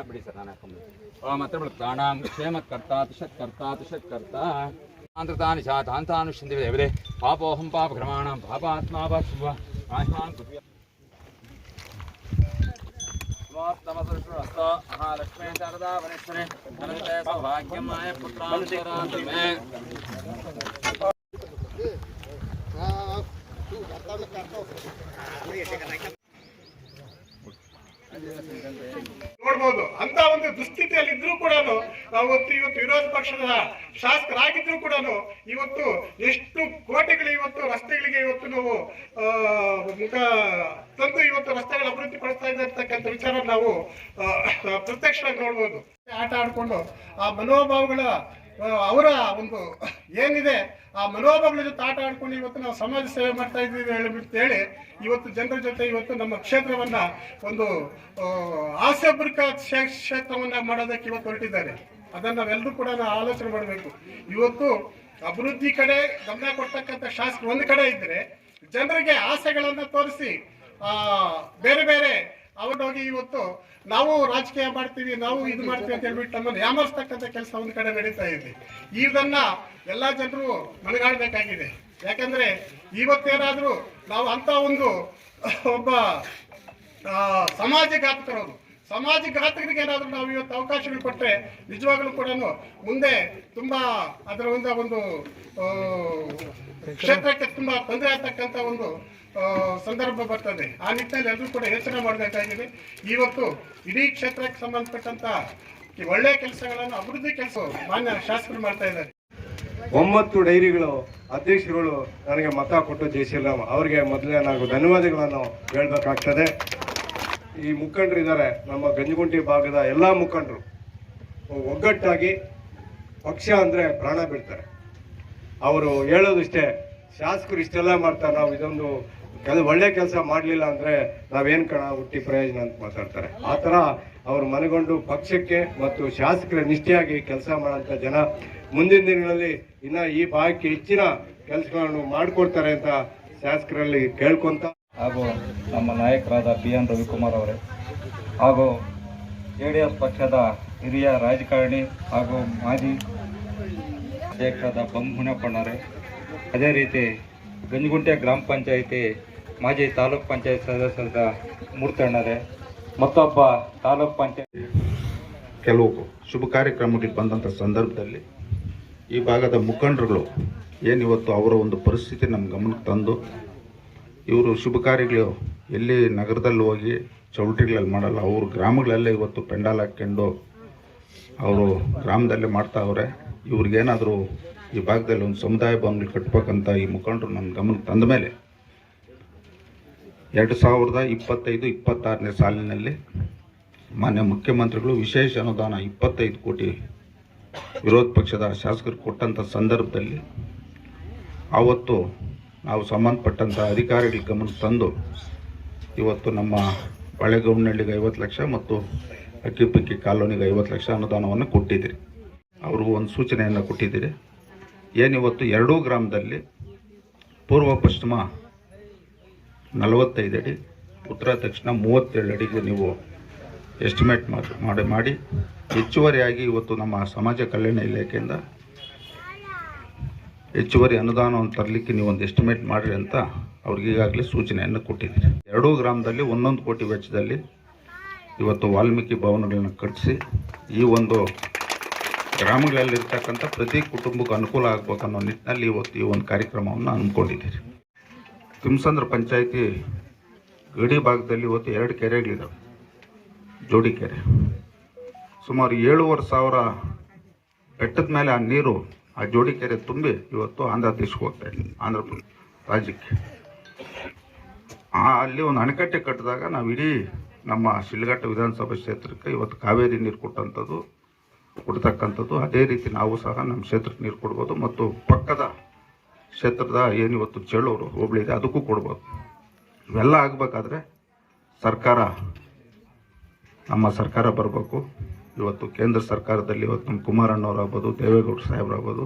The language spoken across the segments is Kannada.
ಬಿಡಿ ಸರ್ ನಾನು ಮಾತ್ರ ಪ್ರಾಣಾಂ ಕ್ಷೇಮಕರ್ತ ತುಷತ್ಕರ್ತ ಆಂತೃತಾನಿ ಶಾತಾಂತಾನುಷ್ಠಿಂದಿವೆ ಪಾಪೋಹಂ ಪಾಪಕ್ರಮಾಣಾಂ ಪಾಪಾತ್ಮಾ ಶುಭ ಆಶಾನ್ ಮಹಾಲಕ್ಷ್ಮೀ ಶಾರದಾ ವನೇಶ್ವರಿ ಅನಂತ ಸೌಭಾಗ್ಯಮಾಯ ಪುತ್ರಾಂತರಾಂತಮೇ ನೋಡ್ಬೋದು ಅಂತ ಒಂದು ದುಸ್ಥಿತಿಯಲ್ಲಿ ಇದ್ರೂ ಕೂಡ ಇವತ್ತು ವಿರೋಧ ಪಕ್ಷದ ಶಾಸಕರಾಗಿದ್ರು ಕೂಡ ಇವತ್ತು ಎಷ್ಟು ಕೋಟಿಗಳು ಇವತ್ತು ರಸ್ತೆಗಳಿಗೆ ಇವತ್ತು ನಾವು ಮುಖ ತಂದು ಇವತ್ತು ರಸ್ತೆಗಳ ಅಭಿವೃದ್ಧಿ ಪಡಿಸ್ತಾ ಇರ್ತಕ್ಕಂಥ ವಿಚಾರ ನಾವು ಪ್ರತ್ಯಕ್ಷವಾಗಿ ನೋಡ್ಬೋದು. ಆಟ ಆಡ್ಕೊಂಡು ಆ ಮನೋಭಾವಗಳ ಅವರ ಒಂದು ಏನಿದೆ ಆ ಮನೋಭಾವಗಳ ಜೊತೆ ಆಟ ಆಡ್ಕೊಂಡು ಇವತ್ತು ನಾವು ಸಮಾಜ ಸೇವೆ ಮಾಡ್ತಾ ಇದ್ದೀವಿ ಹೇಳಿ ಇವತ್ತು ಜನರ ಜೊತೆ ಇವತ್ತು ನಮ್ಮ ಕ್ಷೇತ್ರವನ್ನ ಒಂದು ಹಾಸ್ಯಪೂರ್ವಕ ಕ್ಷೇತ್ರವನ್ನ ಮಾಡೋದಕ್ಕೆ ಇವತ್ತು ಹೊರಟಿದ್ದಾರೆ. ಅದನ್ನ ನಾವೆಲ್ಲರೂ ಕೂಡ ಆಲೋಚನೆ ಮಾಡಬೇಕು. ಇವತ್ತು ಅಭಿವೃದ್ಧಿ ಕಡೆ ಗಮನ ಕೊಡ್ತಕ್ಕಂಥ ಶಾಸಕರು ಒಂದು ಕಡೆ ಇದ್ರೆ ಜನರಿಗೆ ಆಸೆಗಳನ್ನ ತೋರಿಸಿ ಬೇರೆ ಬೇರೆ ಅವರೋಗಿ ಇವತ್ತು ನಾವು ರಾಜಕೀಯ ಮಾಡ್ತೀವಿ, ನಾವು ಇದು ಮಾಡ್ತೀವಿ ಅಂತ ಹೇಳ್ಬಿಟ್ಟು ನಮ್ಮನ್ನು ಯಾಮರ್ಸ್ತಕ್ಕಂಥ ಕೆಲಸ ಒಂದು ಕಡೆ ನಡೀತಾ ಇದೆ. ಇದನ್ನ ಎಲ್ಲಾ ಜನರು ಮನಗಾಡಬೇಕಾಗಿದೆ. ಯಾಕಂದ್ರೆ ಇವತ್ತೇನಾದ್ರೂ ನಾವು ಅಂತ ಒಂದು ಒಬ್ಬ ಸಮಾಜಘಾತಕರಿಗೆ ಏನಾದ್ರೂ ನಾವು ಇವತ್ತು ಅವಕಾಶಗಳು ಕೊಟ್ಟರೆ ನಿಜವಾಗ್ಲೂ ಕೂಡ ಮುಂದೆ ತುಂಬಾ ಅದರ ಒಂದು ಕ್ಷೇತ್ರಕ್ಕೆ ತುಂಬಾ ತೊಂದರೆ ಆಗ್ತಕ್ಕಂಥ ಒಂದು ಸಂದರ್ಭ ಬರ್ತದೆ. ಆ ನಿಟ್ಟಿನಲ್ಲಿ ಎಲ್ಲರೂ ಕೂಡ ಯೋಚನೆ ಮಾಡಬೇಕಾಗಿದೆ. ಇವತ್ತು ಇಡೀ ಕ್ಷೇತ್ರಕ್ಕೆ ಸಂಬಂಧಪಟ್ಟಂತ ಒಳ್ಳೆಯ ಕೆಲಸಗಳನ್ನು ಅಭಿವೃದ್ಧಿ ಕೆಲಸ ಮಾನ್ಯ ಶಾಸಕರು ಮಾಡ್ತಾ ಇದ್ದಾರೆ. 9 ಡೈರಿಗಳು ಅಧ್ಯಕ್ಷರುಗಳು ನನಗೆ ಮತ ಕೊಟ್ಟು ಜಯಿಸಿಲ್ಲ. ಅವರಿಗೆ ಮೊದಲೇ ನಾವು ಧನ್ಯವಾದಗಳನ್ನು ಹೇಳಬೇಕಾಗ್ತದೆ. ಈ ಮುಖಂಡರು ಇದ್ದಾರೆ, ನಮ್ಮ ಗಂಜಗುಂಟಿ ಭಾಗದ ಎಲ್ಲ ಮುಖಂಡರು ಒಗ್ಗಟ್ಟಾಗಿ ಪಕ್ಷ ಅಂದರೆ ಪ್ರಾಣ ಬಿಡ್ತಾರೆ. ಅವರು ಹೇಳೋದಿಷ್ಟೇ, ಶಾಸಕರು ಇಷ್ಟೆಲ್ಲ ಮಾಡ್ತಾರೆ, ನಾವು ಇದೊಂದು ಒಳ್ಳೆ ಕೆಲಸ ಮಾಡಲಿಲ್ಲ ಅಂದರೆ ನಾವೇನು ಕಣ ಹುಟ್ಟಿ ಪ್ರಯೋಜನ ಅಂತ ಮಾತಾಡ್ತಾರೆ. ಆ ಥರ ಅವರು ಮನಗೊಂಡು ಪಕ್ಷಕ್ಕೆ ಮತ್ತು ಶಾಸಕರ ನಿಷ್ಠೆಯಾಗಿ ಕೆಲಸ ಮಾಡೋಂಥ ಜನ ಮುಂದಿನ ದಿನಗಳಲ್ಲಿ ಇನ್ನು ಈ ಭಾಗಕ್ಕೆ ಹೆಚ್ಚಿನ ಕೆಲಸಗಳನ್ನು ಮಾಡಿಕೊಡ್ತಾರೆ ಅಂತ ಶಾಸಕರಲ್ಲಿ ಕೇಳ್ಕೊಂತ, ಹಾಗೂ ನಮ್ಮ ನಾಯಕರಾದ BN ರವಿಕುಮಾರ್ ಅವರೇ ಹಾಗೂ JDS ಪಕ್ಷದ ಹಿರಿಯ ರಾಜಕಾರಣಿ ಹಾಗೂ ಮಾಜಿ ಅಧ್ಯಕ್ಷರಾದ ಬೊಮ್ಮುನಪ್ಪಣ್ಣವರೇ, ಅದೇ ರೀತಿ ಗಂಜಗುಂಟೆ ಗ್ರಾಮ ಪಂಚಾಯಿತಿ ಮಾಜಿ ತಾಲೂಕ್ ಪಂಚಾಯತ್ ಸದಸ್ಯರಾದ ಮೂರ್ತಣ್ಣರೇ, ಮತ್ತೊಬ್ಬ ತಾಲೂಕ್ ಪಂಚಾಯತ್ ಕೆಲವು ಶುಭ ಕಾರ್ಯಕ್ರಮಕ್ಕೆ ಬಂದಂಥ ಸಂದರ್ಭದಲ್ಲಿ ಈ ಭಾಗದ ಮುಖಂಡರುಗಳು ಏನಿವತ್ತು ಅವರ ಒಂದು ಪರಿಸ್ಥಿತಿ ನಮ್ಮ ಗಮನಕ್ಕೆ ತಂದು ಇವರು ಶುಭ ಕಾರ್ಯಗಳು ಎಲ್ಲಿ ನಗರದಲ್ಲಿ ಹೋಗಿ ಚೌಲ್ಟ್ರಿಗಳಲ್ಲಿ ಮಾಡಲ್ಲ, ಅವರು ಗ್ರಾಮಗಳಲ್ಲೇ ಇವತ್ತು ಪೆಂಡಾಲ್ ಹಾಕ್ಕೊಂಡು ಅವರು ಗ್ರಾಮದಲ್ಲೇ ಮಾಡ್ತಾವ್ರೆ. ಇವ್ರಿಗೇನಾದರೂ ಈ ಭಾಗದಲ್ಲಿ ಒಂದು ಸಮುದಾಯ ಭವನಗಳು ಕಟ್ಟಬೇಕಂತ ಈ ಮುಖಂಡರು ನನ್ನ ಗಮನಕ್ಕೆ ತಂದ ಮೇಲೆ 2025-26ನೇ ಸಾಲಿನಲ್ಲಿ ಮಾನ್ಯ ಮುಖ್ಯಮಂತ್ರಿಗಳು ವಿಶೇಷ ಅನುದಾನ 25 ಕೋಟಿ ವಿರೋಧ ಪಕ್ಷದ ಶಾಸಕರು ಕೊಟ್ಟಂಥ ಸಂದರ್ಭದಲ್ಲಿ ಆವತ್ತು ನಾವು ಸಂಬಂಧಪಟ್ಟಂಥ ಅಧಿಕಾರಿಗಳ ಗಮನಕ್ಕೆ ತಂದು ಇವತ್ತು ನಮ್ಮ ಬಾಳೆಗೌಡನಹಳ್ಳಿಗೆ 50 ಲಕ್ಷ ಮತ್ತು ಅಕ್ಕಿಪಿಕ್ಕಿ ಕಾಲೋನಿಗೆ 50 ಲಕ್ಷ ಅನುದಾನವನ್ನು ಕೊಟ್ಟಿದ್ದೀರಿ. ಅವ್ರಿಗೂ ಒಂದು ಸೂಚನೆಯನ್ನು ಕೊಟ್ಟಿದ್ದೀರಿ. ಏನಿವತ್ತು 2 ಗ್ರಾಮದಲ್ಲಿ ಪೂರ್ವ ಪಶ್ಚಿಮ 45 ಅಡಿ, ಉತ್ತರ ದಕ್ಷಿಣ 37 ಅಡಿಗೆ ನೀವು ಎಸ್ಟಿಮೇಟ್ ಮಾಡಿ ಹೆಚ್ಚುವರಿಯಾಗಿ ಇವತ್ತು ನಮ್ಮ ಸಮಾಜ ಕಲ್ಯಾಣ ಇಲಾಖೆಯಿಂದ ಹೆಚ್ಚುವರಿ ಅನುದಾನವನ್ನು ತರಲಿಕ್ಕೆ ನೀವು ಒಂದು ಎಸ್ಟಿಮೇಟ್ ಮಾಡಿರಿ ಅಂತ ಅವ್ರಿಗೆ ಈಗಾಗಲೇ ಸೂಚನೆಯನ್ನು ಕೊಟ್ಟಿದ್ದೀರಿ. 2 ಗ್ರಾಮದಲ್ಲಿ 1 ಕೋಟಿ ವೆಚ್ಚದಲ್ಲಿ ಇವತ್ತು ವಾಲ್ಮೀಕಿ ಭವನಗಳನ್ನು ಕಟ್ಟಿಸಿ ಈ ಒಂದು ಗ್ರಾಮಗಳಲ್ಲಿರ್ತಕ್ಕಂಥ ಪ್ರತಿ ಕುಟುಂಬಕ್ಕೂ ಅನುಕೂಲ ಆಗಬೇಕನ್ನೋ ನಿಟ್ಟಿನಲ್ಲಿ ಇವತ್ತು ಈ ಒಂದು ಕಾರ್ಯಕ್ರಮವನ್ನು ಹಮ್ಮಿಕೊಂಡಿದ್ದೀರಿ. ತಿಮ್ಸಂದ್ರ ಪಂಚಾಯಿತಿ ಗಡಿ ಭಾಗದಲ್ಲಿ ಇವತ್ತು 2 ಕೆರೆಗಳಿದ್ದಾವೆ. ಜೋಡಿ ಕೆರೆ ಸುಮಾರು 7,500 ಬೆಟ್ಟದ ಮೇಲೆ ಆ ನೀರು ಆ ಜೋಡಿ ಕೆರೆ ತುಂಬಿ ಇವತ್ತು ಆಂಧ್ರ ದೇಶಕ್ಕೆ ಹೋಗ್ತಾ ಇದೆ, ಆಂಧ್ರ ರಾಜ್ಯಕ್ಕೆ. ಅಲ್ಲಿ ಒಂದು ಅಣೆಕಟ್ಟೆ ಕಟ್ಟಿದಾಗ ನಾವು ಇಡೀ ನಮ್ಮ ಶಿಡ್ಲಘಟ್ಟ ವಿಧಾನಸಭಾ ಕ್ಷೇತ್ರಕ್ಕೆ ಇವತ್ತು ಕಾವೇರಿ ನೀರು ಕೊಟ್ಟಂಥದ್ದು ಕೊಡ್ತಕ್ಕಂಥದ್ದು. ಅದೇ ರೀತಿ ನಾವು ಸಹ ನಮ್ಮ ಕ್ಷೇತ್ರಕ್ಕೆ ನೀರು ಕೊಡ್ಬೋದು ಮತ್ತು ಪಕ್ಕದ ಕ್ಷೇತ್ರದ ಏನಿವತ್ತು ಚೇಳೂರು ಹೋಬಳಿ ಇದೆ ಅದಕ್ಕೂ ಕೊಡ್ಬೋದು. ಇವೆಲ್ಲ ಆಗಬೇಕಾದ್ರೆ ಸರ್ಕಾರ, ನಮ್ಮ ಸರ್ಕಾರ ಬರಬೇಕು. ಇವತ್ತು ಕೇಂದ್ರ ಸರ್ಕಾರದಲ್ಲಿ ಇವತ್ತು ನಮ್ಮ ಕುಮಾರಣ್ಣವರಾಗ್ಬೋದು, ದೇವೇಗೌಡ ಸಾಹೇಬರಾಗ್ಬೋದು,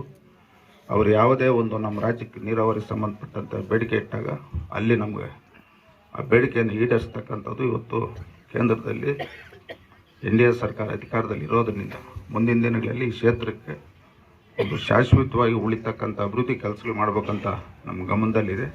ಅವರು ಯಾವುದೇ ಒಂದು ನಮ್ಮ ರಾಜ್ಯಕ್ಕೆ ನೀರಾವರಿ ಸಂಬಂಧಪಟ್ಟಂತೆ ಬೇಡಿಕೆ ಇಟ್ಟಾಗ ಅಲ್ಲಿ ನಮಗೆ ಆ ಬೇಡಿಕೆಯನ್ನು ಈಡೇರಿಸ್ತಕ್ಕಂಥದ್ದು ಇವತ್ತು ಕೇಂದ್ರದಲ್ಲಿ NDA ಸರ್ಕಾರ ಅಧಿಕಾರದಲ್ಲಿ ಇರೋದರಿಂದ ಮುಂದಿನ ದಿನಗಳಲ್ಲಿ ಈ ಕ್ಷೇತ್ರಕ್ಕೆ ಒಂದು ಶಾಶ್ವತವಾಗಿ ಉಳಿತಕ್ಕಂಥ ಅಭಿವೃದ್ಧಿ ಕೆಲಸಗಳು ಮಾಡಬೇಕಂತ ನಮ್ಮ ಗಮನದಲ್ಲಿದೆ.